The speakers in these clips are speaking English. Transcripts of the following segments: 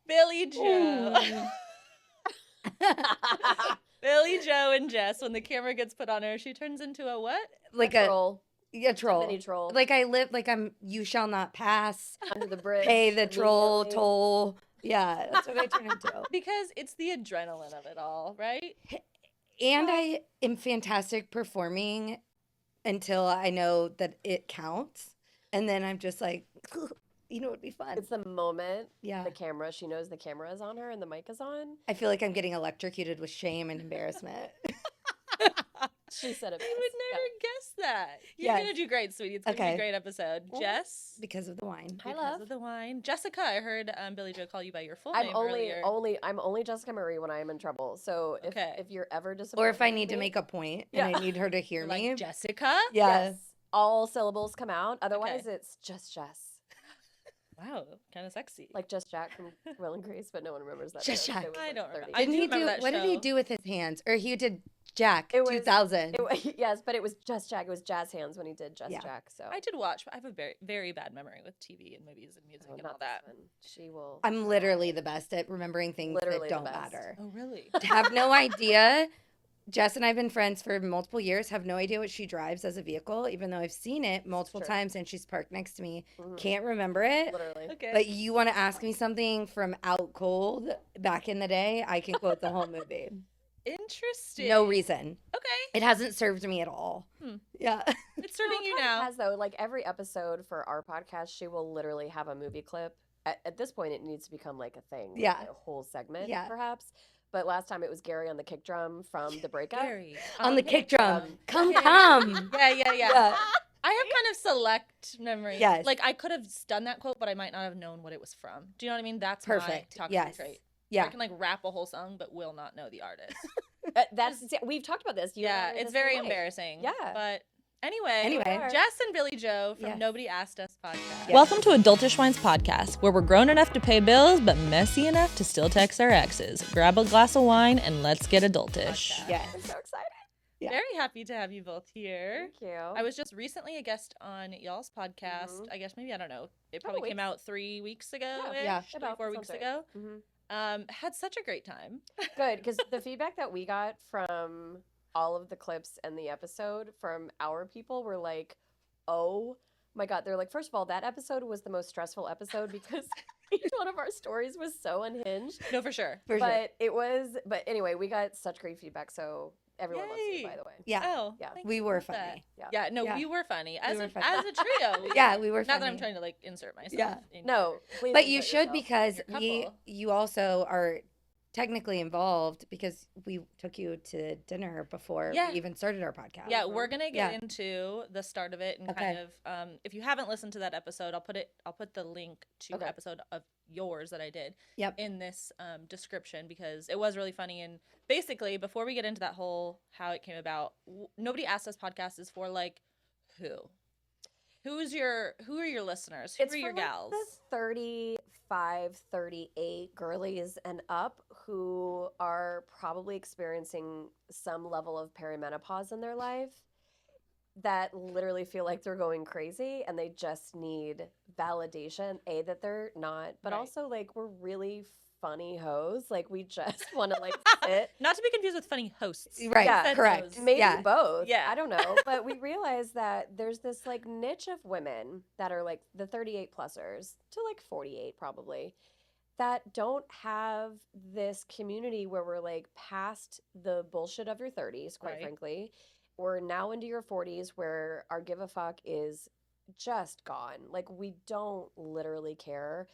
Billie Jo. Ooh. Billie Jo and Jess, when the camera gets put on her, she turns into a what? Like a troll. A troll. A mini troll. Like I live, like I'm, you shall not pass. Under the bridge. Pay the troll immediately. toll. Yeah, that's what I turn into. Because it's the adrenaline of it all, right? And I am fantastic performing until I know that it counts. And then I'm just like, you know, it'd be fun. It's the moment Yeah. she knows the camera is on her and the mic is on. I feel like I'm getting electrocuted with shame and embarrassment. She said it best. I would never guess that. You're Yes. going to do great, sweetie. It's going to be a great episode. Jess? Because of the wine. Hi, Because love. of the wine. Jessica, I heard Billie Jo call you by your full name earlier. I'm only Jessica Marie when I am in trouble. So if you're ever disappointed, Or if I need to make a point and I need her to hear me. Like Jessica? Yes. All syllables come out. Otherwise, it's just Jess. Wow, kind of sexy. Like Just Jack from Will and Grace, but no one remembers that. Just show. Jack. It was I like don't 30. remember. I do remember that What did he show. do with his hands? Or he did Jack, It was- 2000. Yes, but it was Just Jack. It was Jazz Hands when he did Just Jack. So I did watch, but I have a very, very bad memory with TV and movies and music and all not that. this one. She will. I'm literally the best at remembering things Literally that the don't best. matter. Oh, really? Have no idea. Jess and I have been friends for multiple years, have no idea what she drives as a vehicle, even though I've seen it multiple True. times and she's parked next to me. Mhm. Can't remember it. Literally. Okay. But you want to ask me something from Out Cold back in the day, I can quote the whole movie. Interesting. No reason. Okay. It hasn't served me at all. Yeah. It's serving you It now. has though. Like every episode for our podcast, she will literally have a movie clip. At this point, it needs to become like a thing. Like Yeah. a whole segment, Yeah. perhaps. But last time it was Gary on the kick drum from the breakup. Gary. On the kick drum. Come. Yeah. Yeah. I have kind of select memory. Yes. Like I could have done that quote, but I might not have known what it was from. Do you know what I mean? That's Perfect. my talking Yes. trait. Yeah. I can like rap a whole song, but will not know the artist. We've talked about this. You yeah, and I are it's the same very way. embarrassing. Yeah. But anyway, Anyway. Jess and Billie Jo from Yes. Nobody Asked Us podcast. Yes. Welcome to Adultish Wines podcast, where we're grown enough to pay bills, but messy enough to still text our exes. Grab a glass of wine and let's get adultish. Yes. I'm so excited. Yeah. Very happy to have you both here. Thank you. I was just recently a guest on y'all's podcast. Mhm. I guess maybe, I don't know. It Couple probably came weeks. out 3 weeks ago. Yeah. About 4 sounds weeks right. ago. Mhm. Had such a great time. Good, because the feedback that we got from all of the clips and the episode from our people were like, oh my God. They're like, first of all, that episode was the most stressful episode because each one of our stories was so unhinged. No, for sure. For sure. But anyway, we got such great feedback. So everyone loves you, Yay. by the way. Yeah. Oh, Yeah. thank We you were for that. funny. Yeah. Yeah, no, Yeah. we were funny. We As were a funny. as a trio. Yeah, we were Not funny. that I'm trying to like insert myself. Yeah. in No, please. But you insert should yourself. because Your couple. you also are technically involved because we took you to dinner before Yeah. we even started our podcast. Yeah, we're gonna get Yeah. into the start of it and Okay. kind of if you haven't listened to that episode, I'll put the link to the Okay. episode of yours that I did Yep. in this description because it was really funny. And basically, before we get into that whole how it came about, Nobody Asked Us podcast is for like who are your listeners? Who It's are your for, like, gals? the 35, 38 girlies and up who are probably experiencing some level of perimenopause in their life that literally feel like they're going crazy and they just need validation, that they're not, but Right. also like we're really funny hoes. Like we just want to like sit. Not to be confused with funny hosts. Right, Yeah. Said correct. those. Maybe Yeah. both. Yeah. I don't know. But we realize that there's this like niche of women that are like the 38 plusers to like 48 probably that don't have this community where we're like past the bullshit of your 30s, quite Right. frankly. We're now into your 40s where our give a fuck is just gone. Like we don't literally care.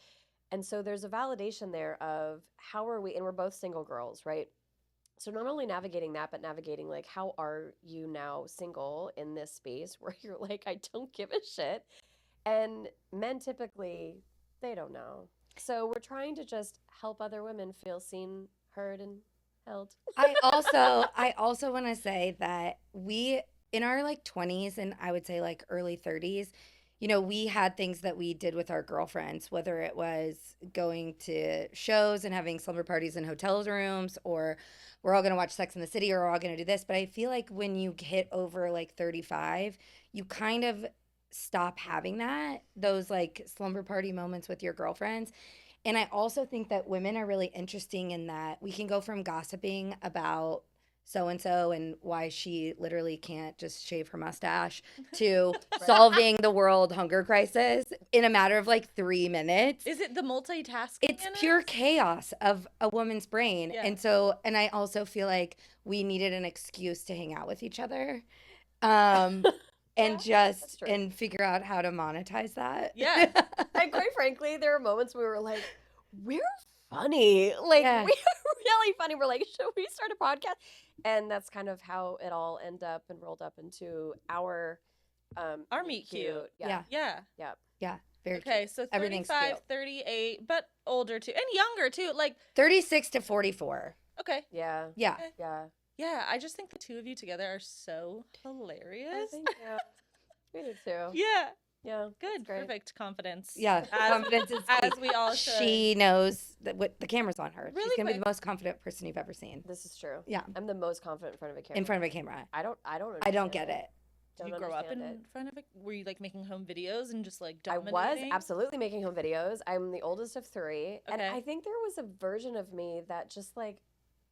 And so there's a validation there of how are we, and we're both single girls, right? So not only navigating that, but navigating like how are you now single in this space where you're like, I don't give a shit. And men typically, they don't know. So we're trying to just help other women feel seen, heard, and held. I also want to say that we in our like 20s and I would say like early 30s, you know, we had things that we did with our girlfriends, whether it was going to shows and having slumber parties in hotel rooms, or we're all going to watch Sex in the City, or we're all going to do this. But I feel like when you hit over like 35, you kind of stop having those like slumber party moments with your girlfriends. And I also think that women are really interesting in that we can go from gossiping about so-and-so and why she literally can't just shave her mustache to solving the world hunger crisis in a matter of like 3 minutes. Is it the multitasking? It's in pure it? chaos of a woman's brain. Yeah. And I also feel like we needed an excuse to hang out with each other. And that's true. and figure out how to monetize that. Yeah. And quite frankly, there were moments we were like, we're funny. Like, Yeah. we are really funny. We're like, should we start a podcast? And that's kind of how it all ended up and rolled up into our meet cute. Yeah. Yeah. Yeah. Very Okay, cute. so Everything's 35, cute. 38, but older too. And younger too. Like, 36 to 44. okay. Yeah. Yeah. Okay. Yeah. Yeah, I just think the two of you together are so hilarious. Thank you. We do too. Yeah. Yeah. Good. great. Perfect confidence. Yeah. As, Confidence is as key. we all should. She knows that what the camera's on her. Really She's gonna be quick. the most confident person you've ever seen. This is true. Yeah. I'm the most confident in front of a camera. In front of a camera. I don't I don't understand get it. Did you Don't grow up in understand front of it? Were you like making home videos and just like I was dominating? absolutely making home videos. I'm the oldest of 3. And Okay. I think there was a version of me that just like,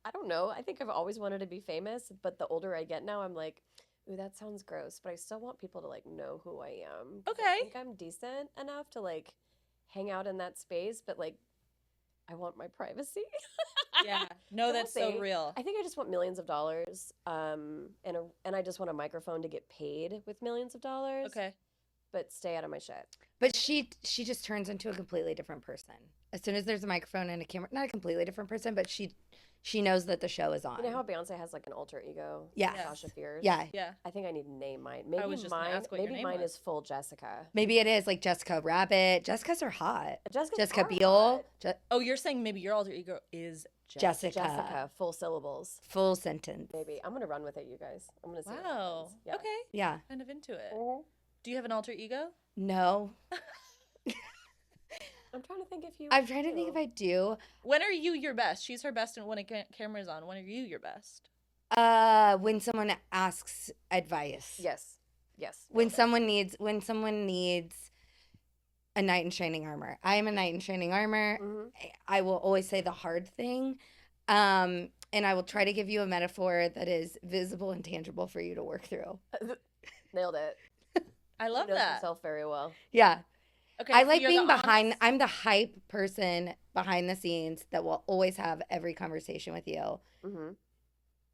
I don't know. I think I've always wanted to be famous, but the older I get now, I'm like, ooh, that sounds gross. But I still want people to like know who I am. 'Cause Okay. I think I'm decent enough to like hang out in that space, but like, I want my privacy. Yeah. No, So that's we'll so see. real. I think I just want millions of dollars. And I just want a microphone to get paid with millions of dollars. Okay. But stay out of my shit. But she just turns into a completely different person. As soon as there's a microphone and a camera, not a completely different person, but she knows that the show is on. You know how Beyonce has like an alter ego? Yes. Sasha Fierce. Yeah. Yeah. I think I need to name mine. Maybe was just gonna mine. ask what your Maybe name mine was. is full Jessica. Maybe it is like Jessica Rabbit. Jessicas are hot. Jessica's Jessica are Biel. hot. Oh, you're saying maybe your alter ego is Jessica. Jessica. Full syllables. Full sentence. Maybe I'm gonna run with it, you guys. I'm gonna see. what Wow. happens. Yeah. Okay. Yeah. Kind of into it. Mhm. Do you have an alter ego? No. I'm trying to think if you. I'm trying to think if I do. When are you your best? She's her best, and when a camera's on, when are you your best? When someone asks advice. Yes. Yes. When someone needs a knight in shining armor. I am a knight in shining armor. Mhm. I will always say the hard thing. And I will try to give you a metaphor that is visible and tangible for you to work through. Nailed it. I love She knows that. herself very well. Yeah. Okay, I so like you're being the behind. honest- I'm the hype person behind the scenes that will always have every conversation with you. Mm-hmm.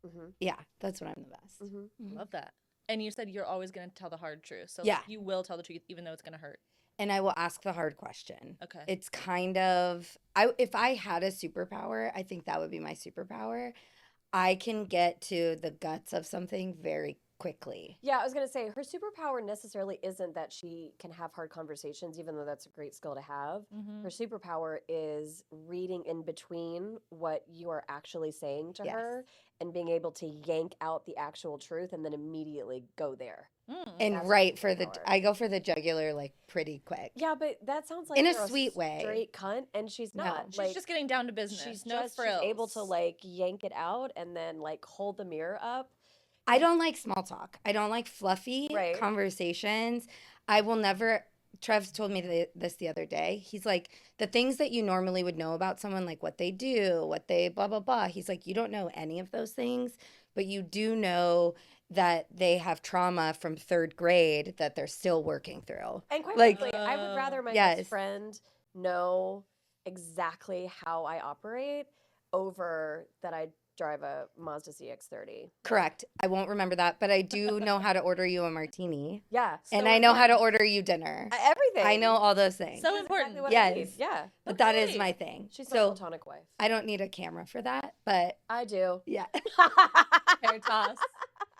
Mm-hmm. Yeah, that's when I'm the best. Mm-hmm. Love that. And you said you're always going to tell the hard truth. So Yeah. like, you will tell the truth even though it's going to hurt. And I will ask the hard question. Okay. It's kind of if I had a superpower, I think that would be my superpower. I can get to the guts of something very quickly. Yeah, I was gonna say her superpower necessarily isn't that she can have hard conversations, even though that's a great skill to have. Mhm. Her superpower is reading in between what you are actually saying to Yes. her and being able to yank out the actual truth and then immediately go there. Mm. And That's right her for the superpower. I go for the jugular like pretty quick. Yeah, but that sounds like In a you're sweet way. straight cunt, and she's No. not. She's like, just getting down to business. she's no just frills. she's able to like yank it out and then like hold the mirror up. I don't like small talk. I don't like fluffy Right. conversations. I will never. Trev told me this the other day. He's like, the things that you normally would know about someone, like what they do, what they blah, blah, blah. He's like, you don't know any of those things, but you do know that they have trauma from 3rd grade that they're still working through. And quite Like- frankly, I would rather my Yes. best friend know exactly how I operate over that I drive a Mazda CX-30. Correct. I won't remember that, but I do know how to order you a martini. Yeah. And so I know how to important. order you dinner. Everything. I know all those things. So That's important. Exactly what Yes. I need. Yeah. But that is Okay. my thing. She's my So platonic wife. I don't need a camera for that, but I do. yeah. Hair toss.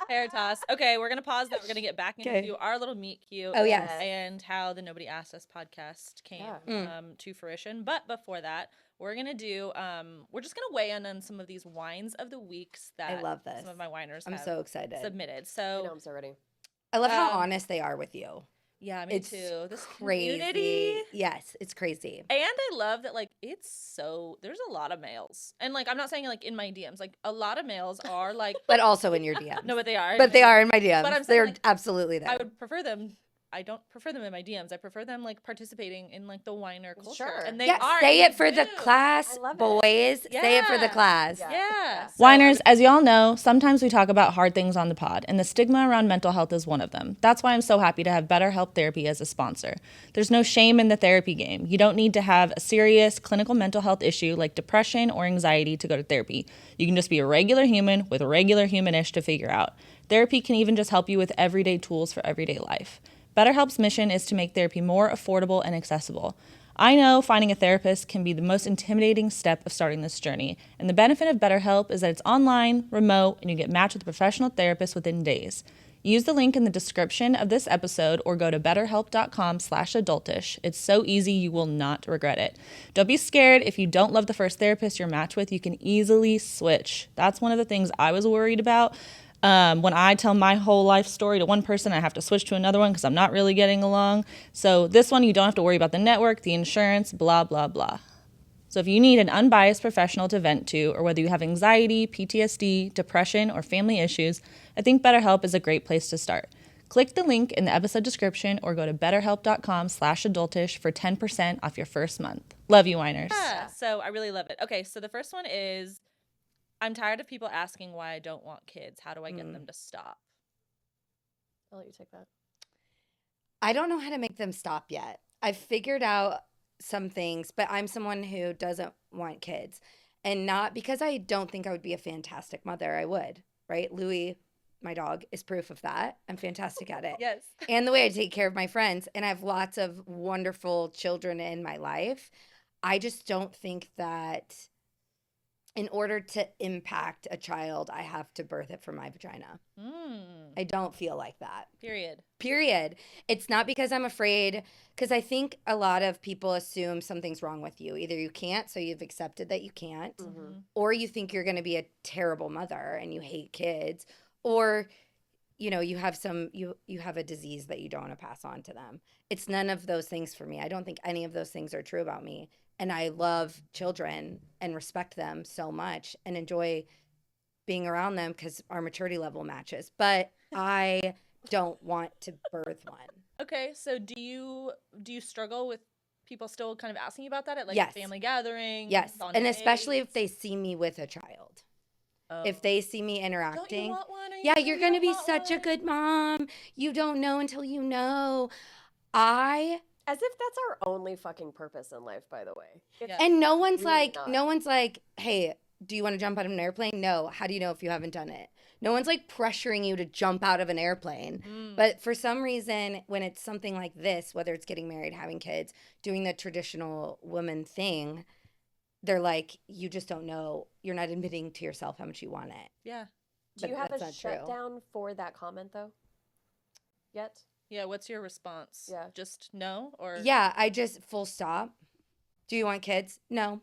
Hair toss. Okay, we're going to pause that. We're going to get back into Okay. our little meet cute. Oh, yes. And how the Nobody Asked Us podcast came Yeah. to fruition. But before that, we're going to do, we're just going to weigh in on some of these wines of the weeks that I love this. some of my winers I'm have so excited. submitted. I know, So, I'm so ready. I love how Um, honest they are with you. yeah, me It's too. This crazy. community. Yes, it's crazy. And I love that, like, there's a lot of males. And, like, I'm not saying, like, in my DMs. Like, a lot of males are, like, But also in your DMs. no, but they are. But they are in my DMs. But I'm saying, They're like, absolutely there. I would prefer them. I don't prefer them in my DMs. I prefer them like participating in like the whiner culture. Sure. And they Yeah, are. say and it for they the do. class, I love it. boys. Say it for the Yeah. class. Yeah. So Whiners, as y'all know, sometimes we talk about hard things on the pod, and the stigma around mental health is one of them. That's why I'm so happy to have BetterHelp Therapy as a sponsor. There's no shame in the therapy game. You don't need to have a serious clinical mental health issue like depression or anxiety to go to therapy. You can just be a regular human with regular humanish to figure out. Therapy can even just help you with everyday tools for everyday life. BetterHelp's mission is to make therapy more affordable and accessible. I know finding a therapist can be the most intimidating step of starting this journey, and the benefit of BetterHelp is that it's online, remote, and you get matched with a professional therapist within days. Use the link in the description of this episode or go to betterhelp.com/adultish. It's so easy, you will not regret it. Don't be scared if you don't love the first therapist you're matched with, you can easily switch. That's one of the things I was worried about. When I tell my whole life story to one person, I have to switch to another one because I'm not really getting along. So this one, you don't have to worry about the network, the insurance, blah, blah, blah. So if you need an unbiased professional to vent to, or whether you have anxiety, PTSD, depression, or family issues, I think BetterHelp is a great place to start. Click the link in the episode description or go to betterhelp.com/adultish for 10% off your first month. Love you, whiners. Yeah. So I really love it. Okay, so the first one is I'm tired of people asking why I don't want kids. How do I get them to stop? I'll let you take that. I don't know how to make them stop yet. I've figured out some things, but I'm someone who doesn't want kids. And not because I don't think I would be a fantastic mother. I would, right? Louis, my dog, is proof of that. I'm fantastic at it. Yes. And the way I take care of my friends. And I have lots of wonderful children in my life. I just don't think that in order to impact a child, I have to birth it from my vagina. I don't feel like that. Period. It's not because I'm afraid, because I think a lot of people assume something's wrong with you. Either you can't, so you've accepted that you can't, or you think you're going to be a terrible mother and you hate kids, or you know, you have you have a disease that you don't want to pass on to them. It's none of those things for me. I don't think any of those things are true about me. And I love children and respect them so much and enjoy being around them because our maturity level matches. But I don't want to birth one. Okay, so do you struggle with people still kind of asking you about that at like Yes. family gatherings? Yes. On And especially dates? if they see me with a child. Oh. If they see me Don't you interacting. want one? Are you Yeah, sure you're you going to don't be want such a one? good mom. You don't know until you know. As if that's our only fucking purpose in life, by the way. Yeah. And no one's Really not. like, hey, do you want to jump out of an airplane? No. How do you know if you haven't done it? No one's like pressuring you to jump out of an airplane. But for some reason, when it's something like this, whether it's getting married, having kids, doing the traditional woman thing, they're like, you just don't know. You're not admitting to yourself how much you want it. Yeah. Do you But have that's a not true. shutdown for that comment, though? Yet? Yeah, what's your response? Yeah. Just no or Yeah, I just full stop. Do you want kids? No.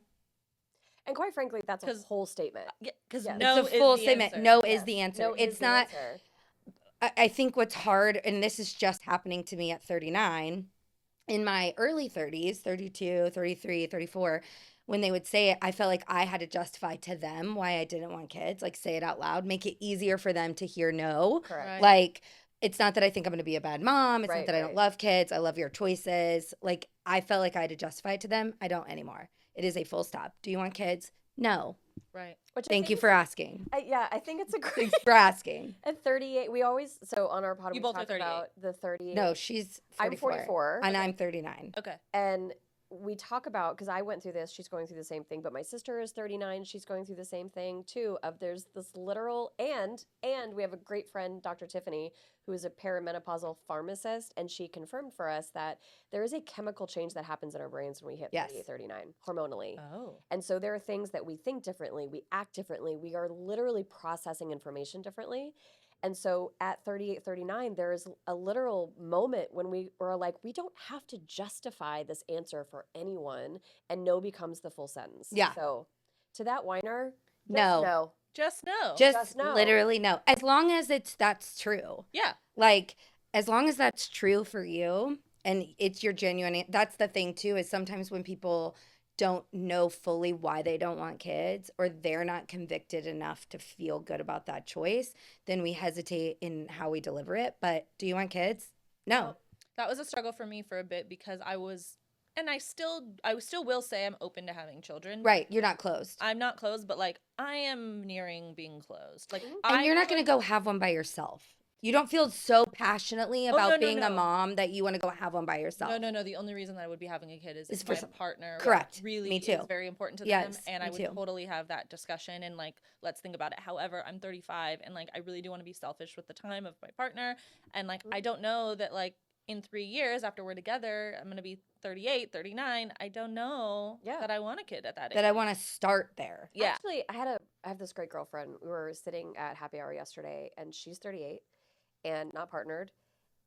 And quite frankly, that's a 'Cause- whole statement. Because Yes. no It's a full is the statement. answer. No Yes. is the answer. No It's is the not. answer. I think what's hard, and this is just happening to me at 39, in my early 30s, 32, 33, 34, when they would say it, I felt like I had to justify to them why I didn't want kids, like say it out loud, make it easier for them to hear no. Correct. Right. Like, it's not that I think I'm going to be a bad mom. It's not Right, that I don't right. love kids. I love your choices. Like, I felt like I had to justify it to them. I don't anymore. It is a full stop. Do you want kids? No. Right. Which I Thank think you is for asking. yeah, I think it's a great. Thanks for asking. At 38, we always, so on our pod, You we both are talk 38. about the 38. No, she's 44. I'm 44. And I'm 39. Okay. And we talk about, because I went through this, she's going through the same thing, but my sister is 39, she's going through the same thing too, of there's this literal, and we have a great friend, Dr. Tiffany, who is a perimenopausal pharmacist, and she confirmed for us that there is a chemical change that happens in our brains when we hit Yes. 38, 39, hormonally. Oh. And so there are things that we think differently, we act differently, we are literally processing information differently. And so at 38, 39, there is a literal moment when we were like, we don't have to justify this answer for anyone, and no becomes the full sentence. Yeah. So to that whiner, No. Just no. Just no. literally no. As long as that's true. Yeah. Like, as long as that's true for you and it's your genuine, that's the thing too, is sometimes when people don't know fully why they don't want kids, or they're not convicted enough to feel good about that choice, then we hesitate in how we deliver it. But do you want kids? No. That was a struggle for me for a bit because I still will say I'm open to having children. Right. You're not closed. I'm not closed, but like I am nearing being closed. Like And you're not going to go have one by yourself. You don't feel so passionately about being a mom that you want to go have one by yourself. No. The only reason that I would be having a kid is if for my partner correct. really Me too. is very important to them. And I would totally have that discussion and like, let's think about it. However, I'm 35 and like, I really do want to be selfish with the time of my partner. And like, I don't know that like in 3 years after we're together, I'm going to be 38, 39. I don't know that I want a kid at that age. That I want to start there. Yeah. Actually, I have this great girlfriend. We were sitting at happy hour yesterday and she's 38. And not partnered,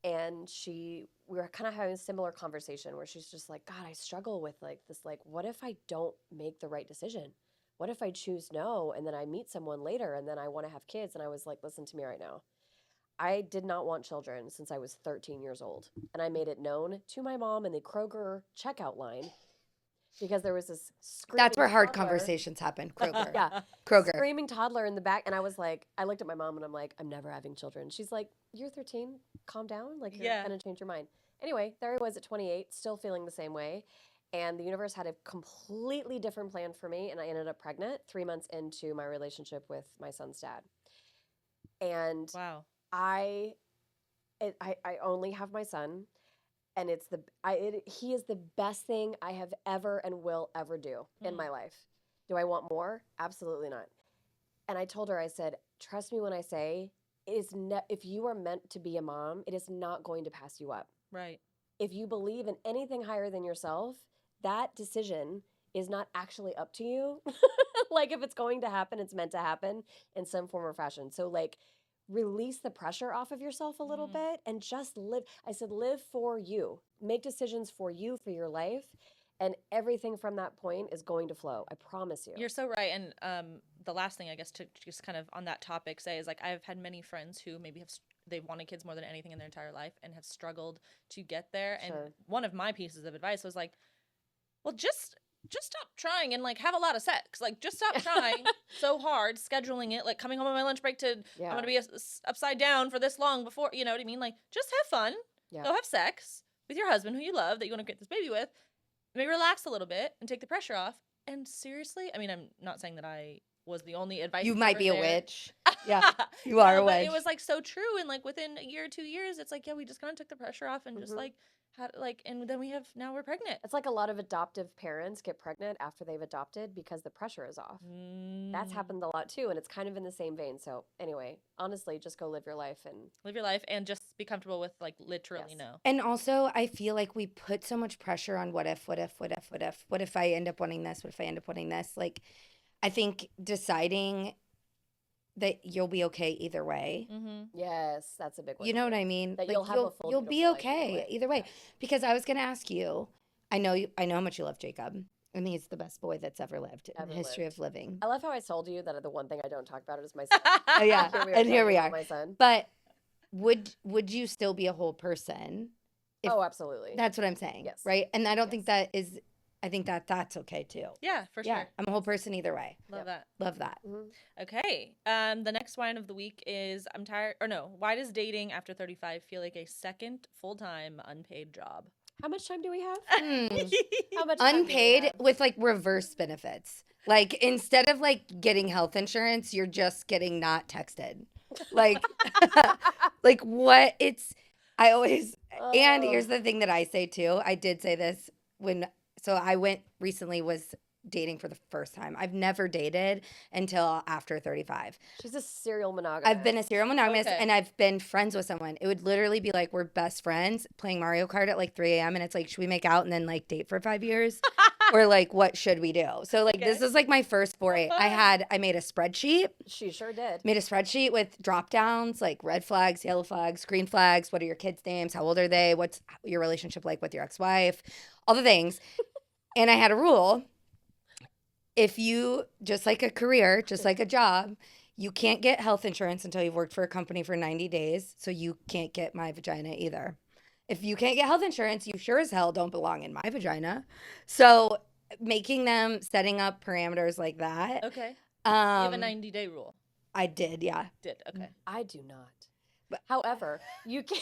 and we were kind of having a similar conversation where she's just like, God, I struggle with like this, like, what if I don't make the right decision? What if I choose no, and then I meet someone later, and then I want to have kids? And I was like, listen to me right now. I did not want children since I was 13 years old, and I made it known to my mom in the Kroger checkout line. Because there was this screaming That's where hard toddler. Conversations happen. Kroger. Yeah. Kroger. Screaming toddler in the back. And I was like, I looked at my mom and I'm like, I'm never having children. She's like, you're 13. Calm down. Like, you're going to change your mind. Anyway, there I was at 28, still feeling the same way. And the universe had a completely different plan for me. And I ended up pregnant 3 months into my relationship with my son's dad. And wow. I only have my son. And he is the best thing I have ever and will ever do in my life. Do I want more? Absolutely not. And I told her, I said, trust me when I say, if you are meant to be a mom, it is not going to pass you up. Right. If you believe in anything higher than yourself, that decision is not actually up to you. Like if it's going to happen, it's meant to happen in some form or fashion. So like, release the pressure off of yourself a little bit and just live. I said, live for you. Make decisions for you, for your life. And everything from that point is going to flow. I promise you. You're so right. And the last thing I guess to just kind of on that topic say is like I've had many friends who maybe they've wanted kids more than anything in their entire life and have struggled to get there. Sure. And one of my pieces of advice was like, well, just stop trying and like have a lot of sex. Like just stop trying so hard, scheduling it, like coming home on my lunch break to I'm gonna be upside down for this long before, you know what I mean? Like just have fun. Yeah. Go have sex with your husband who you love that you want to get this baby with. Maybe relax a little bit and take the pressure off. And seriously, I mean, I'm not saying that I was the only advice. You might be there. a witch. Yeah, you are a witch. But it was like so true. And like within a year or 2 years, it's like, yeah, we just kind of took the pressure off and just like had like, and then now we're pregnant. It's like a lot of adoptive parents get pregnant after they've adopted because the pressure is off. That's happened a lot too. And it's kind of in the same vein. So anyway, honestly, just go live your life and just be comfortable with like literally no. And also I feel like we put so much pressure on what if I end up wanting this? What if I end up wanting this? Like, I think deciding that you'll be okay either way. Yes, that's a big one. You know what I mean? That like you'll have a full you'll be beautiful life okay either way. Because I was going to ask you, I know how much you love Jacob. And he's the best boy that's ever lived in the history of living. I love how I told you that the one thing I don't talk about is my son. Oh, yeah. Here we are. My son. But would you still be a whole person? Oh, absolutely. That's what I'm saying. Yes. Right? And I don't think that is I think that's okay too. Yeah, for sure. I'm a whole person either way. Love that. Love that. Okay. The next wine of the week is why does dating after 35 feel like a second full-time unpaid job? How much time do we have? How much unpaid with like reverse benefits. Like instead of like getting health insurance, you're just getting not texted. Like like what I always and here's the thing that I say too. I did say this so I was dating for the first time. I've never dated until after 35. She's a serial monogamous. I've been a serial monogamous and I've been friends with someone. It would literally be like we're best friends playing Mario Kart at like 3 a.m. and it's like, should we make out and then like date for 5 years? Or like, what should we do? So like this is like my first foray. I made a spreadsheet. She sure did. Made a spreadsheet with drop downs like red flags, yellow flags, green flags. What are your kids' names? How old are they? What's your relationship like with your ex-wife? All the things. And I had a rule. If you, just like a career, just like a job, you can't get health insurance until you've worked for a company for 90 days. So you can't get my vagina either. If you can't get health insurance, you sure as hell don't belong in my vagina. So setting up parameters like that. Okay. You have a 90-day rule. I did, yeah. Okay. I do not. However, you can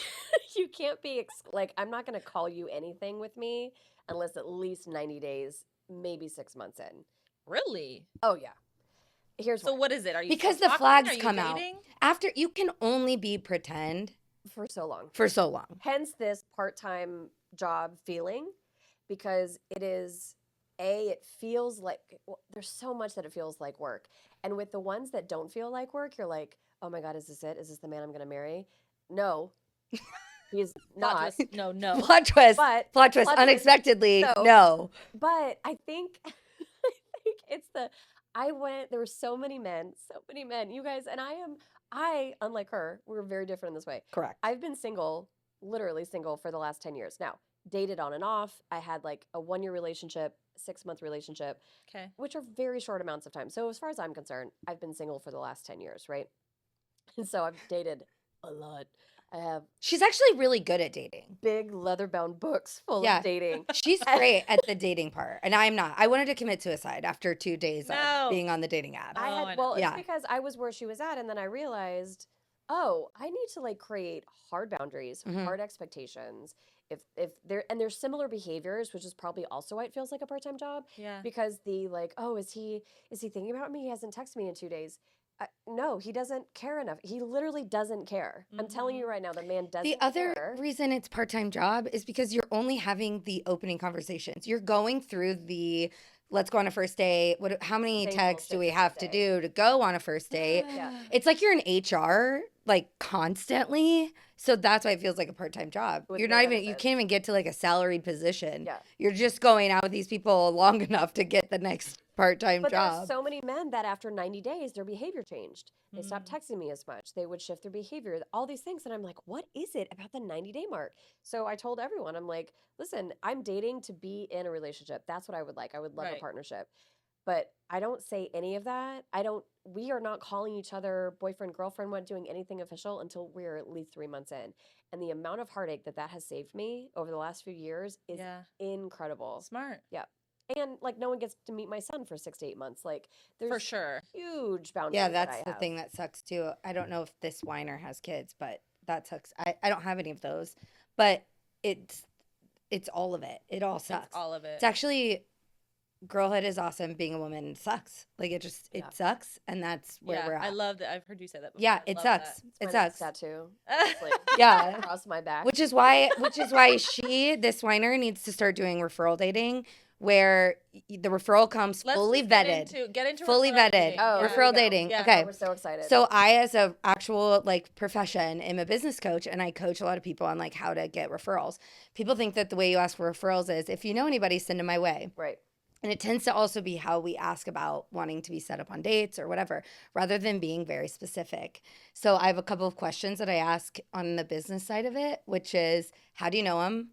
you can't be like, I'm not going to call you anything with me unless at least 90 days, maybe 6 months in. Really? Oh, yeah. Here's So why. what is it? Are you Because still the talking? flags Are you come out. dating? After, you can only be pretend For so long. for so long. Hence this part-time job feeling, because it is, it feels like, there's so much that it feels like work. And with the ones that don't feel like work, you're like, oh my God, is this it? Is this the man I'm going to marry? No, he's Plot not. twist. No, no. Plot twist. But Plot twist. plot twist, Unexpectedly, no. no. But I think, I think it's there were so many men, you guys, and unlike her, we're very different in this way. Correct. I've been single, literally single for the last 10 years. Now, dated on and off. I had like a 1-year relationship, 6-month relationship, Okay. which are very short amounts of time. So as far as I'm concerned, I've been single for the last 10 years, right? And so I've dated a lot. I have She's actually really good at dating. big leather-bound books full Yeah. of dating. She's great at the dating part, and I'm not. I wanted to commit suicide after 2 days No. of being on the dating app. I know. Well, Yeah. it's because I was where she was at, and then I realized, oh, I need to like create hard boundaries, Mhm. hard expectations. If there's similar behaviors, which is probably also why it feels like a part-time job, Yeah. because the like, oh, is he thinking about me? He hasn't texted me in 2 days. No, he doesn't care enough. He literally doesn't care. I'm telling you right now, the man doesn't The other care. reason it's part-time job is because you're only having the opening conversations. You're going through the let's go on a first date. How many Same texts do bullshit we every have to day. do to go on a first date? Yeah. It's like you're in HR like constantly. So that's why it feels like a part-time job. With You're no not even, you benefits. can't even get to like a salaried position. Yeah. You're just going out with these people long enough to get the next part-time But job. there's so many men that after 90 days, their behavior changed. They Mm. stopped texting me as much. They would shift their behavior, all these things. And I'm like, what is it about the 90-day mark? So I told everyone, I'm like, listen, I'm dating to be in a relationship. That's what I would like. I would love a Right. partnership. But I don't say any of that. We are not calling each other boyfriend, girlfriend, not doing anything official until we're at least 3 months in. And the amount of heartache that has saved me over the last few years is Yeah. incredible. Smart. And like no one gets to meet my son for 6 to 8 months. Like there's For sure. huge boundaries. Yeah, that that's I the have. thing that sucks too. I don't know if this whiner has kids, but that sucks. I don't have any of those, but it's all of it. It all sucks. It's all of it. It's actually, girlhood is awesome. Being a woman sucks. Like it Yeah. sucks, and that's where yeah, we're at. I love that. I've heard you say that before. Yeah, I it love sucks. It's It my next sucks. tattoo. that. It's like Yeah. across my back. Which is why this whiner needs to start doing referral dating, where the referral comes Let's fully just get vetted. Get into Fully referral vetted. dating. Oh, Yeah. here we Referral go. dating. Yeah. Okay. Oh, we're so excited. So I, as a actual like profession, am a business coach, and I coach a lot of people on like how to get referrals. People think that the way you ask for referrals is if you know anybody, send them my way. right. And it tends to also be how we ask about wanting to be set up on dates or whatever, rather than being very specific. So I have a couple of questions that I ask on the business side of it, which is, how do you know them?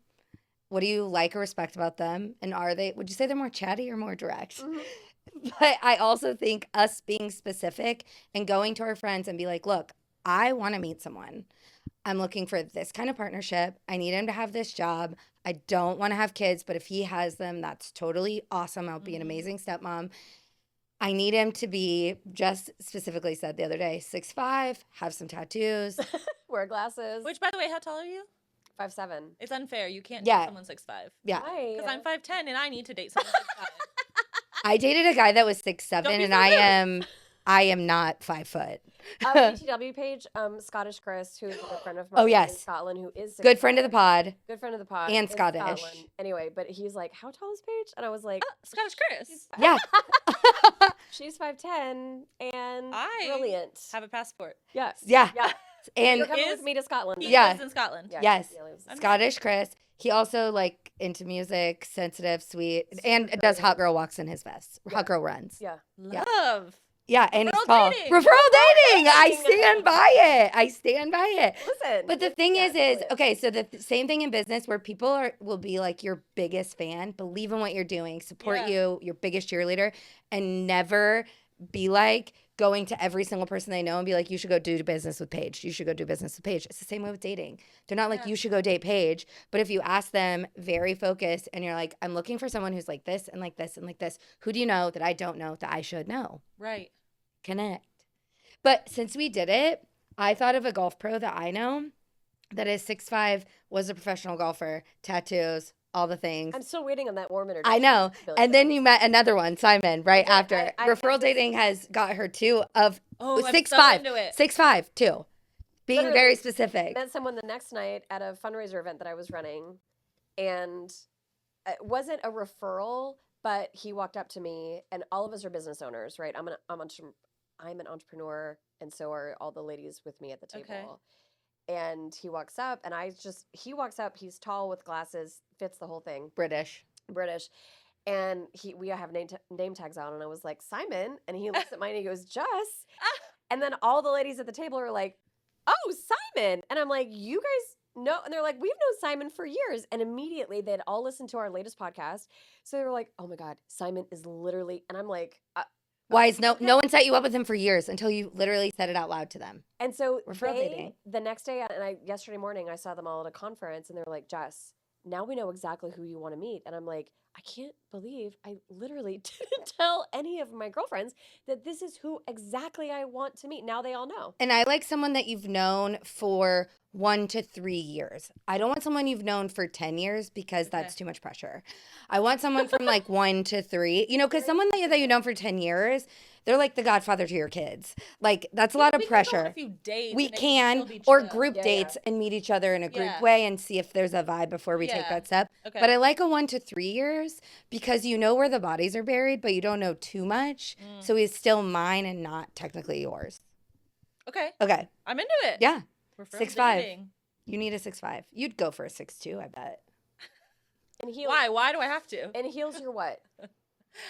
What do you like or respect about them? And would you say they're more chatty or more direct? Mm-hmm. But I also think us being specific and going to our friends and be like, look, I want to meet someone. I'm looking for this kind of partnership. I need him to have this job. I don't want to have kids, but if he has them, that's totally awesome. I'll be an amazing stepmom. I need him to be, just specifically said the other day, 6'5", have some tattoos. Wear glasses. Which, by the way, how tall are you? 5'7". It's unfair. You can't Yeah. date someone 6'5". Yeah. Why? Because I'm 5'10" and I need to date someone 6'5". I dated a guy that was 6'7", Don't be and so I am not 5 foot. BTW page, Scottish Chris, who is a good friend of mine Oh, yes. in Scotland, who is Good friend of the pod. good friend of the pod, And in Scottish. Scotland. Anyway, but he's like, how tall is Paige? And I was like, Scottish Chris. Yeah. she's 5'10" and I brilliant. Have a passport. Yeah. Yeah. Yeah. And You're coming Is- with me to Scotland. He Yeah. lives in Scotland. Yeah, yes, he lives in I'm Scottish Chris. He also like into music, sensitive, sweet, and does hot girl walks in his vest. Hot girl runs. Yeah. Love. Yeah, and he's Referral tall. dating. Referral dating. I stand by it. I stand by it. Listen. But the thing yeah, is brilliant. okay, so the same thing in business where people will be like your biggest fan, believe in what you're doing, support Yeah. you, your biggest cheerleader, and never be like going to every single person they know and be like, you should go do business with Paige. You should go do business with Paige. It's the same way with dating. They're not like, Yeah. you should go date Paige. But if you ask them very focused and you're like, I'm looking for someone who's like this and like this and like this, who do you know that I don't know that I should know? Right. Connect. But since we did it, I thought of a golf pro that I know. that is 6'5", was a professional golfer, tattoos, all the things. I'm still waiting on that warm introduction. I know. And then you met another one, Simon, right after. I Referral dating has got her too of I'm 6'5", so into it. 6'5" too. Being Literally, very specific. Met someone the next night at a fundraiser event that I was running, and it wasn't a referral, but he walked up to me, and all of us are business owners, right? I'm an entrepreneur, and so are all the ladies with me at the table. Okay. And he walks up, and he's tall with glasses, fits the whole thing. British. And we have name tags on, and I was like, Simon, and he looks at mine and he goes, Jess. And then all the ladies at the table are like, oh, Simon. And I'm like, you guys know? And they're like, we've known Simon for years. And immediately they'd all listened to our latest podcast. So they were like, oh my God, Simon is literally, and I'm like, why is no one set you up with him for years until you literally said it out loud to them? and so Referral dating. the next day, and yesterday morning, I saw them all at a conference, and they were like, Jess, now we know exactly who you want to meet. And I'm like, I can't believe I literally didn't tell any of my girlfriends that this is who exactly I want to meet. Now they all know. And I like someone that you've known for 1 to 3 years. I don't want someone you've known for 10 years because that's too much pressure. I want someone from like 1 to 3, because someone that you've known for 10 years, they're like the godfather to your kids. Like, that's a lot of We can go on pressure. a few dates We and it can, still be or chill. group dates and meet each other in a group Yeah. way and see if there's a vibe before we take Yeah. that step. Okay. But I like a 1 to 3 years because you know where the bodies are buried, but you don't know too much. So he's still mine and not technically yours. Okay. Okay. I'm into it. Yeah. Referral 6'5". dating. You need a 6'5". You'd go for a 6'2", I bet. And heels, Why? Why do I have to? And heels, you're what?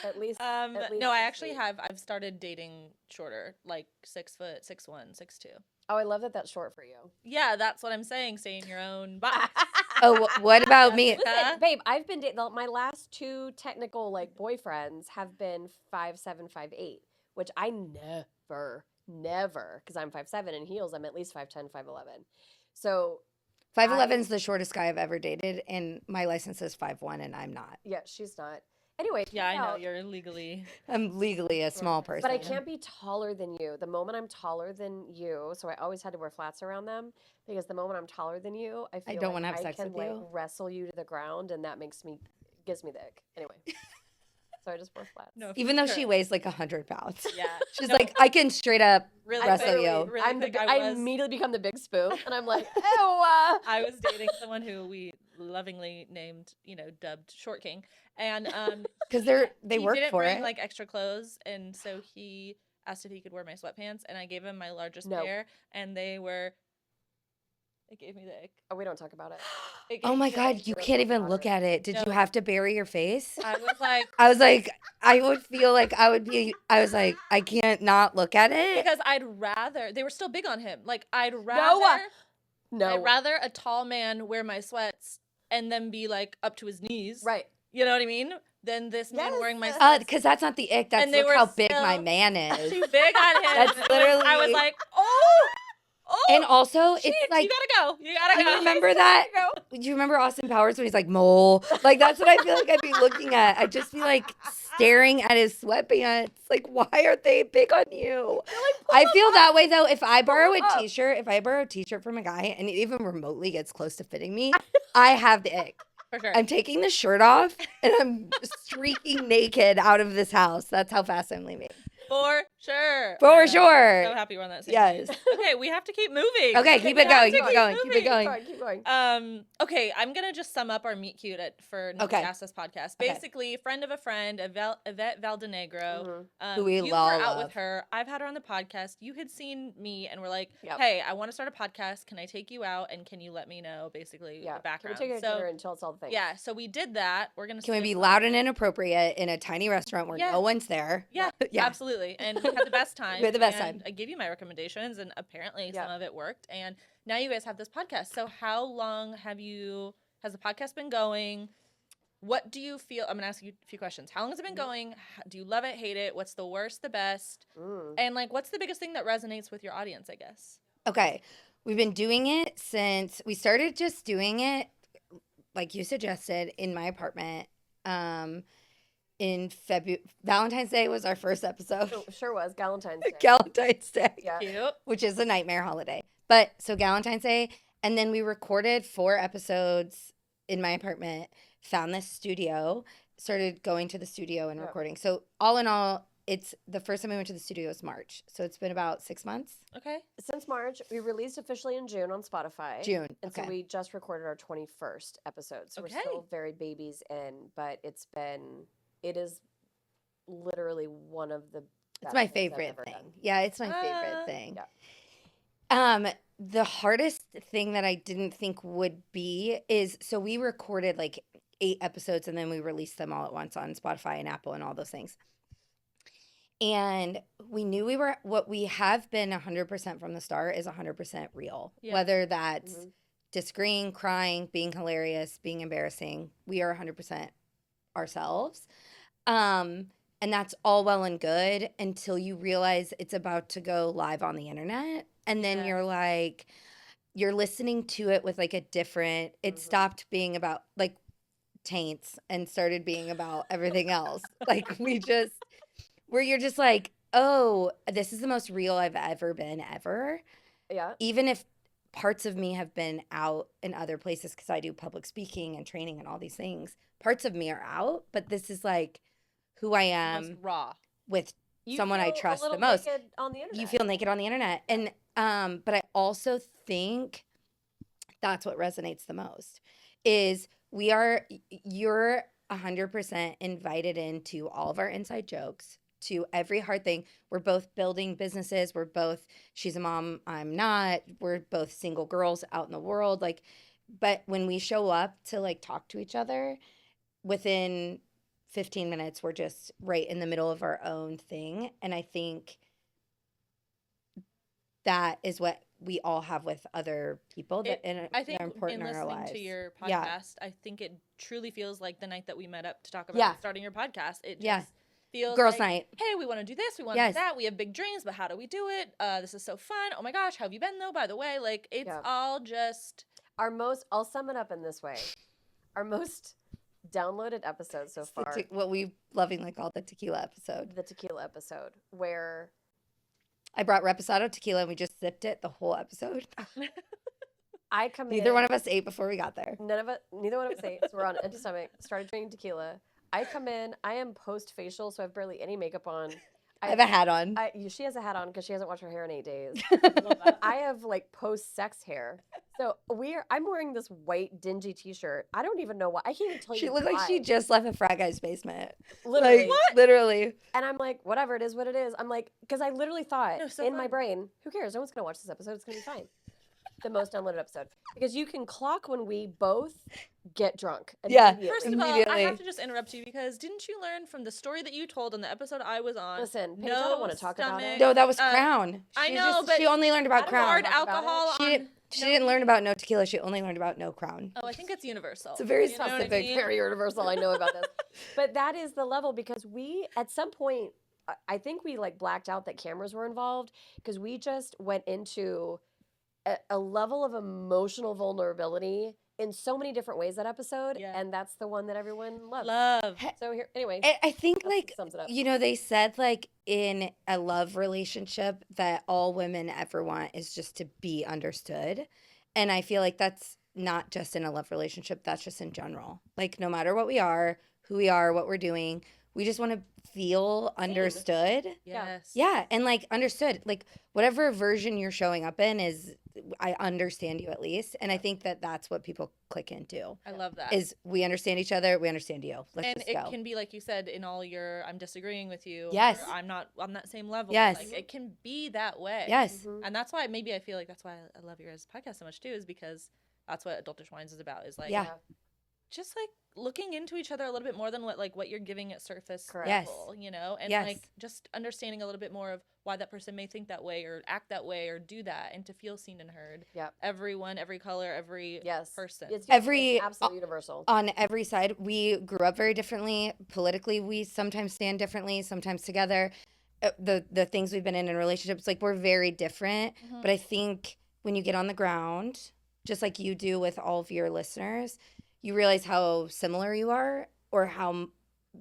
At least. No, I actually have. I've started dating shorter, like 6 foot, 6'1", 6'2". Oh, I love that that's short for you. Yeah, that's what I'm saying. Stay in your own box. Oh, what about me? Listen, babe, I've been dating. My last 2 technical boyfriends have been 5'7", 5'8", which I never, because I'm 5'7", in heels, I'm at least 5'10", 5'11". So 5'11" is the shortest guy I've ever dated, and my license is 5'1", and I'm not. yeah, she's not. Anyway, Yeah, I know out, you're legally. I'm legally a small person. but I can't be taller than you. The moment I'm taller than you, so I always had to wear flats around them, because the moment I'm taller than you, I feel don't like wanna have I sex can with you. wrestle you to the ground, and that gives me the ick. Anyway, so I just wear flats. No, Even though for she sure. weighs like 100 pounds. Yeah. She's No, like, I can straight up really wrestle quick, you. Really I'm quick, I immediately become the big spoon, and I'm like, ew. I was dating someone who we lovingly named, dubbed Short King, and Because they he work didn't for bring it. like extra clothes, and so he asked if he could wear my sweatpants, and I gave him my largest No. pair, and it gave me the ick. Oh, we don't talk about it. It Oh gave my me the God, ick. you can't even look at it. Did No. you have to bury your face? I was like, I was like, I would feel like I was like, I can't not look at it. because they were still big on him. Like, I'd No. rather a tall man wear my sweats and then be like up to his knees. Right. You know what I mean? Than this man Yes. wearing my sweats. Because that's not the ick. That's And they look were how big my still man is. too big on him. That's I was literally- like, oh, And also, shit, it's like, you gotta go. You gotta do go. you remember that? Do you remember Austin Powers when he's like, mole? Like, that's what I feel like I'd be looking at. I'd just be like staring at his sweatpants. Like, why are they big on you? I feel that way though. If I borrow a t-shirt from a guy and it even remotely gets close to fitting me, I have the ick. For sure. I'm taking the shirt off and I'm streaking naked out of this house. That's how fast I'm leaving. For sure. For Oh my God. sure. So happy we're on that same Yes. page. Okay, we have to keep moving. Okay, keep it going. Keep it going. Keep it going. Keep going. Okay, I'm gonna just sum up our meet cute for Nobody Okay. Asked This podcast. Okay. Basically, friend of a friend, Yvette Valdenegro. Who we you were all out love. with her. I've had her on the podcast. You had seen me and were like, Yep. "Hey, I want to start a podcast. Can I take you out? And can you let me know basically Yeah. the background?" Can we take her to dinner and tell us all the things? yeah, so we did that. We're gonna. Can we skip be some- loud and inappropriate in a tiny restaurant where Yeah. no one's there? Yeah, Yeah. absolutely. And we had the best time. We had the best and time. I gave you my recommendations, and apparently Yeah. some of it worked. And now you guys have this podcast. So how long has the podcast been going? What do you feel? I'm gonna ask you a few questions. How long has it been going? Do you love it, hate it? What's the worst, the best? And what's the biggest thing that resonates with your audience, I guess? Okay. We've been doing it since we started just doing it, like you suggested, in my apartment. In February, Valentine's Day was our first episode. Sure was. Valentine's Day. Valentine's Day, Yeah. Cute. which is a nightmare holiday. But so Valentine's Day, And then we recorded 4 episodes in my apartment, found this studio, started going to the studio and recording. So all in all, it's the first time we went to the studio was March. So it's been about 6 months. Okay. Since March, we released officially in June on Spotify. June. And so we just recorded our 21st episode. So we're still very babies in, but it is literally one of the It's best my things I've favorite ever thing. done. Yeah, it's my favorite thing. Yeah. The hardest thing that I didn't think would be is, so we recorded like 8 episodes and then we released them all at once on Spotify and Apple and all those things. And we knew what we have been 100% from the start is 100% real. Yeah. Whether that's disagreeing, crying, being hilarious, being embarrassing, we are 100% ourselves. And that's all well and good until you realize it's about to go live on the internet. And then you're like, you're listening to it with like a different, it stopped being about like taints and started being about everything else. Like where you're just like, oh, this is the most real I've ever been ever. Yeah. Even if parts of me have been out in other places because I do public speaking and training and all these things. Parts of me are out, but this is like who I am. Most raw. With someone I trust the most. Naked on the internet. You feel naked on the internet. And but I also think that's what resonates the most is you're 100% invited into all of our inside jokes, to every hard thing. We're both building businesses. She's a mom, I'm not. We're both single girls out in the world. Like, but when we show up to like talk to each other, within 15 minutes, we're just right in the middle of our own thing. And I think that is what we all have with other people that I think are important in in our listening lives. to your podcast, I think it truly feels like the night that we met up to talk about starting your podcast. It just feels girls' like, night. Hey, we want to do this, we want to do that. We have big dreams, but how do we do it? This is so fun. Oh my gosh, how have you been though? By the way, like it's all just I'll sum it up in this way. Our most downloaded episode so far. What we lovingly call the tequila episode. The tequila episode, where I brought Reposado tequila and we just sipped it the whole episode. Neither one of us ate before we got there. Neither one of us ate. So we're on empty stomach. Started drinking tequila. I come in. I am post facial, so I have barely any makeup on. I have a hat on. She has a hat on because she hasn't washed her hair in 8 days. I have like post sex hair. So I'm wearing this white dingy t-shirt. I don't even know why. I can't even tell you. She looked like she just left a frat guy's basement. Literally. Like, what? Literally. And I'm like, whatever, it is what it is. I'm like, because I literally thought my brain, who cares? No one's going to watch this episode. It's going to be fine. The most downloaded episode. Because you can clock when we both get drunk. Yeah. First of all, I have to just interrupt you because didn't you learn from the story that you told on the episode I was on? Listen, Paige, I don't want to talk about it. No, that was Crown. But she only learned about Crown. Hard alcohol. She didn't learn about no tequila. She only learned about no Crown. Oh, I think it's universal. It's a very specific, very universal. I know about this. But that is the level because we, at some point, I think we like blacked out that cameras were involved because we just went into a level of emotional vulnerability in so many different ways that episode, and that's the one that everyone loves. So here, anyway, I think like sums it up. They said like in a love relationship that all women ever want is just to be understood, and I feel like that's not just in a love relationship. That's just in general. Like no matter what we are, who we are, what we're doing, we just want to feel understood. Yes. Yeah, and like understood. Like whatever version you're showing up in is, I understand you at least, and I think that that's what people click into. I love that. Is we understand each other, we understand you. Let's just go. And it can be like you said in all your I'm disagreeing with you. Yes. Or I'm not on that same level. Yes. Like it can be that way. Yes. Mm-hmm. And that's why maybe I feel like that's why I love your guys' podcast so much too, is because that's what Adultish Wines is about. Is like just like looking into each other a little bit more than what you're giving at surface level, and like just understanding a little bit more of why that person may think that way or act that way or do that, and to feel seen and heard. Yeah, everyone, every color, every person. It's absolutely universal. On every side, we grew up very differently. Politically, we sometimes stand differently, sometimes together. The things we've been in relationships, like we're very different. But I think when you get on the ground, just like you do with all of your listeners, you realize how similar you are, or how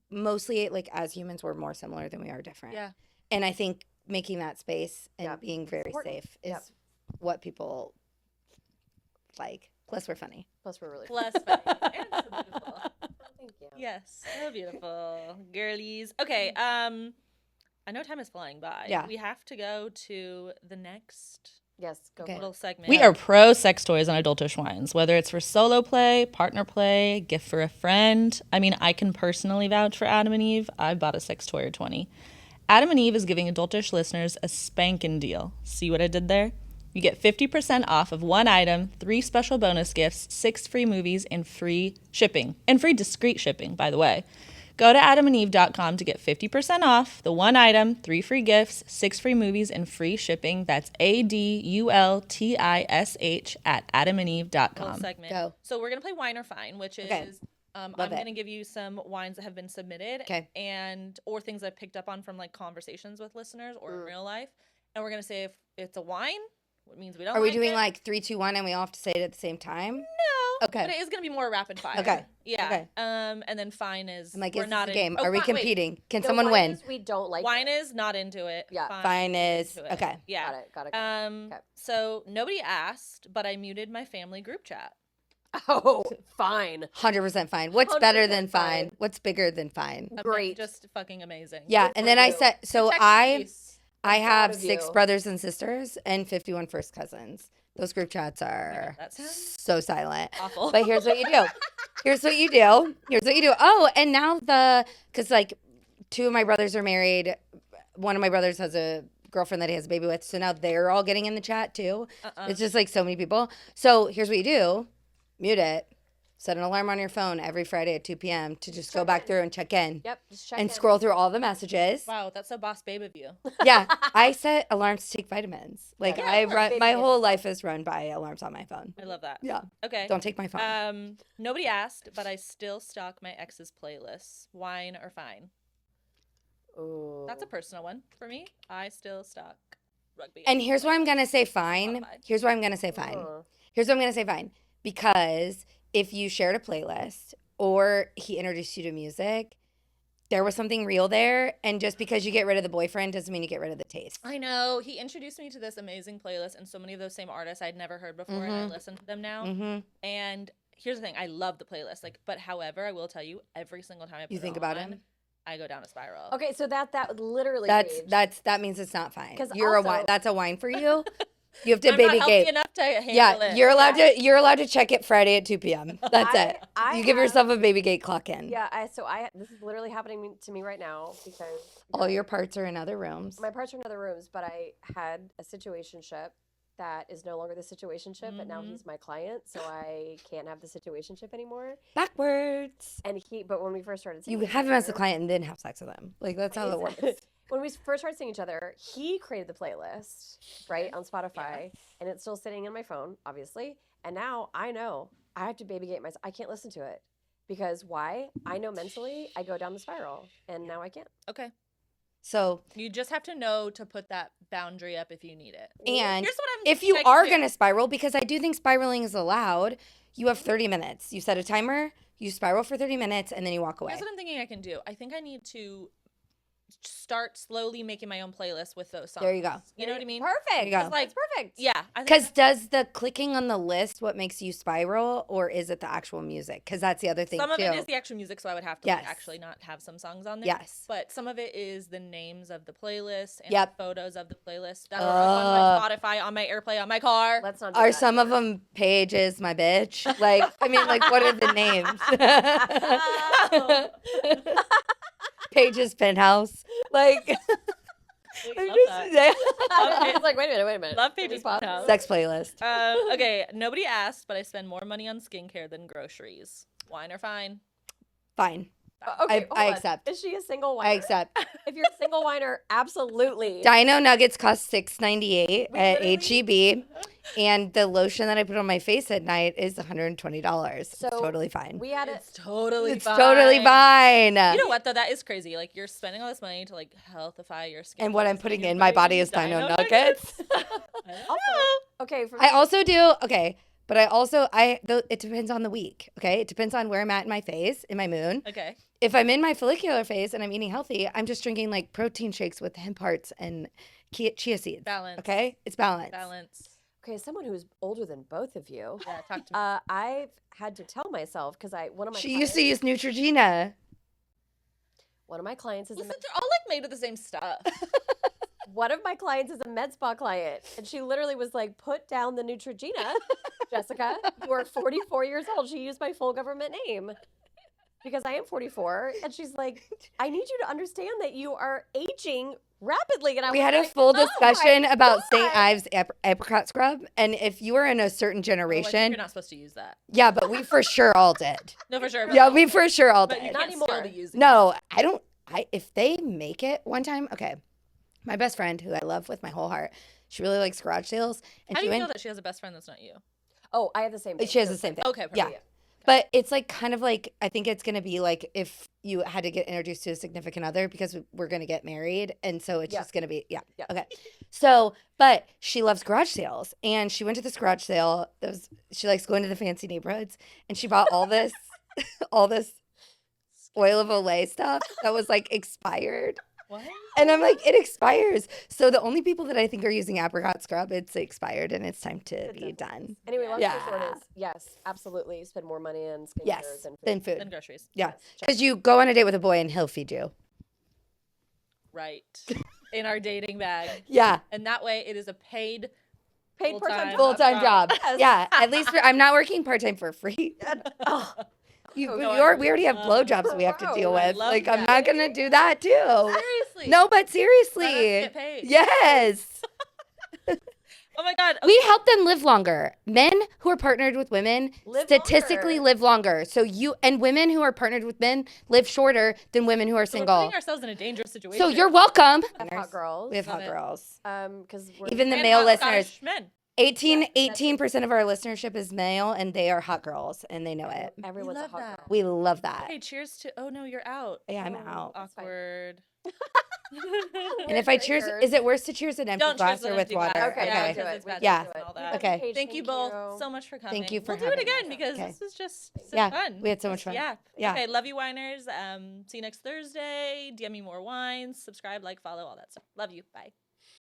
mostly like as humans we're more similar than we are different. Yeah. And I think making that space and being very safe is what people like. Plus, we're funny. Plus, we're really Plus, funny. And so beautiful. Thank you. Yes, so beautiful, girlies. Okay, I know time is flying by. Yeah. We have to go to the next Yes, go Okay. for little it. segment. We are pro sex toys on adultish wines, whether it's for solo play, partner play, gift for a friend. I mean, I can personally vouch for Adam and Eve. I bought a sex toy or 20. Adam and Eve is giving adultish listeners a spankin' deal. See what I did there? You get 50% off of one item, 3 special bonus gifts, 6 free movies, and free shipping. And free discreet shipping, by the way. Go to adamandeve.com to get 50% off the one item, 3 free gifts, 6 free movies, and free shipping. That's ADULTISH at little adamandeve.com. segment. Go. So we're gonna play Wine or Fine, which is Okay. I'm Love it. gonna give you some wines that have been submitted, Okay. and or things I've picked up on from like conversations with listeners or in real life, and we're gonna say if it's a wine, what means we don't. Are we like doing it. like 3, 2, 1, and we all have to say it at the same time? No. Okay. But it is gonna be more rapid fire. Okay. Yeah. Okay. And then Fine is I'm like, we're is not this a game? Oh, Are we wait. competing? Can No, someone wine win? is we don't like Wine it. is not into it. Yeah. Fine is into it. okay. Yeah. Got it. Okay. So nobody asked, but I muted my family group chat. Oh, fine. 100% fine. What's better than 100% fine? fine. What's bigger than fine? Great. Just fucking amazing. Yeah, Good and for then I you. said, so Protect I peace. I I'm have proud of 6 you. brothers and sisters and 51 first cousins. Those group chats are that sounds so silent. awful. But here's what you do. Here's what you do. Here's what you do. Oh, and now because like 2 of my brothers are married. One of my brothers has a girlfriend that he has a baby with. So now they're all getting in the chat too. It's just like so many people. So here's what you do. Mute it. Set an alarm on your phone every Friday at 2 p.m. to just go back through and check in Yep. Just check and in. scroll through all the messages. Wow, that's so boss babe of you. Yeah, I set alarms to take vitamins. Like Yeah, I sure. run, Baby my gifts. whole life is run by alarms on my phone. I love that. Yeah, Okay. don't take my phone. Nobody asked, but I still stock my ex's playlists. Wine or Fine? Ooh. That's a personal one for me. I still stock rugby. And here's why I'm gonna say fine. Spotify. Here's why I'm gonna say fine. Uh. Here's why I'm gonna say fine. Because if you shared a playlist or he introduced you to music, there was something real there. And just because you get rid of the boyfriend doesn't mean you get rid of the taste. I know. He introduced me to this amazing playlist and so many of those same artists I'd never heard before, and I listen to them now. Mm-hmm. And here's the thing, I love the playlist. But however, I will tell you, every single time I put You think it about on, him? I go down a spiral. Okay, so that literally. Paige. That means it's not fine. 'Cause You're a also- wine. That's a wine for you. You have to I'm baby not gate. healthy enough to handle Yeah, it. you're allowed to check it Friday at 2 p.m. That's it. I You give have- yourself a baby gate clock in. Yeah, this is literally happening to me right now because All your parts are in other rooms. my parts are in other rooms, but I had a situationship that is no longer the situationship, but now he's my client, so I can't have the situationship anymore. Backwards. And but when we first started seeing You each have him as a other- client and then have sex with him. Like that's how it works. When we first started seeing each other, he created the playlist, right, on Spotify, and it's still sitting in my phone, obviously. And now I know I have to baby gate myself. I can't listen to it because why? I know mentally I go down the spiral, and now I can't. Okay. So, You just have to know to put that boundary up if you need it. and Here's what I'm if you checking are too. going to spiral, because I do think spiraling is allowed, you have 30 minutes. You set a timer, you spiral for 30 minutes, and then you walk away. Here's what I'm thinking I can do. I think I need to start slowly making my own playlist with those songs. There you go. You know what I mean? Perfect. There you go. That's like perfect. Yeah. I think Because does the clicking on the list what makes you spiral, or is it the actual music? Because that's the other thing, some too. of it is the actual music, so I would have to like, Yes. actually not have some songs on there. Yes. But some of it is the names of the playlist and Yep. the photos of the playlist that are on my Spotify, on my AirPlay, on my car. Let's not do Are that. some of them Paige is my bitch? Like, I mean, like, what are the names? Paige's penthouse. Like, Wait, I'm love just that. It's like, wait a minute. Love Can we Paige's pause? penthouse. sex playlist. Okay, nobody asked, but I spend more money on skincare than groceries. Wine or Fine? Fine. Okay, I hold on. accept. Is she a single whiner? I accept. If you're a single whiner, absolutely. Dyno Nuggets cost $6.98 at literally- HEB, and the lotion that I put on my face at night is $120. So it's totally fine. We had it. It's totally It's fine. totally fine. You know what though? That is crazy. Like you're spending all this money to like healthify your skin. And what I'm just putting you're in my body putting is Dyno Dyno Nuggets. I know. Okay, for I also do but I also it depends on the week. Okay, it depends on where I'm at in my phase, in my moon. Okay. If I'm in my follicular phase and I'm eating healthy, I'm just drinking like protein shakes with hemp hearts and chia seeds. Balance. Okay, it's balance. Balance. Okay, as someone who's older than both of you, Yeah, talk to me. I've had to tell myself because one of my She used to use Neutrogena. one of my clients is a Listen, they're all like made of the same stuff. one of my clients is a med spa client, and she literally was like, "Put down the Neutrogena, Jessica. You are 44 years old." She used my full government name because I am 44, and she's like, "I need you to understand that you are aging rapidly." And We was had a like, full "Oh my discussion about St. God." Ives apricot scrub, and if you were in a certain Oh, I think generation, you're not supposed to use that. yeah, but we for sure all did. No, for sure. But Yeah, we for sure all But you did. Not can't still anymore. be using. No, I don't. If they make it one time, okay. My best friend, who I love with my whole heart, she really likes garage sales, and How do she you went. know that she has a best friend that's not you? Oh, I have the same thing. She has the same thing. Okay, perfect. Yeah. But it's like kind of like I think it's gonna be like if you had to get introduced to a significant other because we're gonna get married, and so it's Yeah. just gonna be Yeah. Okay. So, but she loves garage sales, and she went to this garage sale. She likes going to the fancy neighborhoods, and she bought all this all this oil of Olay stuff that was like expired. What? And I'm like, it expires. So the only people that I think are using apricot scrub, it's expired and it's time to It's be done. done. Anyway, long story short Yeah. is yes, absolutely. Spend more money on skincare Yes, than food. than food. And groceries. Yeah, Yes, because you go on a date with a boy and he'll feed you. Right. In our dating bag. Yeah, And that way it is a paid Paid part-time full-time job. Yes. Yeah, at least I'm not working part-time for free. Oh, We no, I already have blowjobs we have to deal I with. love Like, I'm that. not gonna do that too. Seriously. No, but Let us seriously. get paid. Yes. Oh my God. We help them live longer. Men who are partnered with women Live statistically longer. live longer. So women who are partnered with men live shorter than women who are So we're single. putting ourselves in a dangerous situation. So you're welcome. we have hot girls. We have Love hot it. girls. Because we're Even the And male hot listeners. Scottish men. 18% of our listenership is male, and they are hot girls, and they know it. everyone's We a love hot that. girl. We love that. Okay, cheers to. Oh no, you're out. Yeah, I'm Oh, out. that's fine. Awkward. And if I cheers, is it worse to cheers an empty Don't glass cheers or an with empty water? glass. Okay, Yeah, don't do because it. it's bad Yeah. taste and all that. Okay. Paige, Thank you both so much for coming. Thank you for We'll do it having again us. because Okay. this was just so Yeah, fun. we had so much Just fun. yap. Yeah. Okay, love you, whiners. See you next Thursday. DM me more wines. Subscribe, like, follow, all that stuff. Love you. Bye.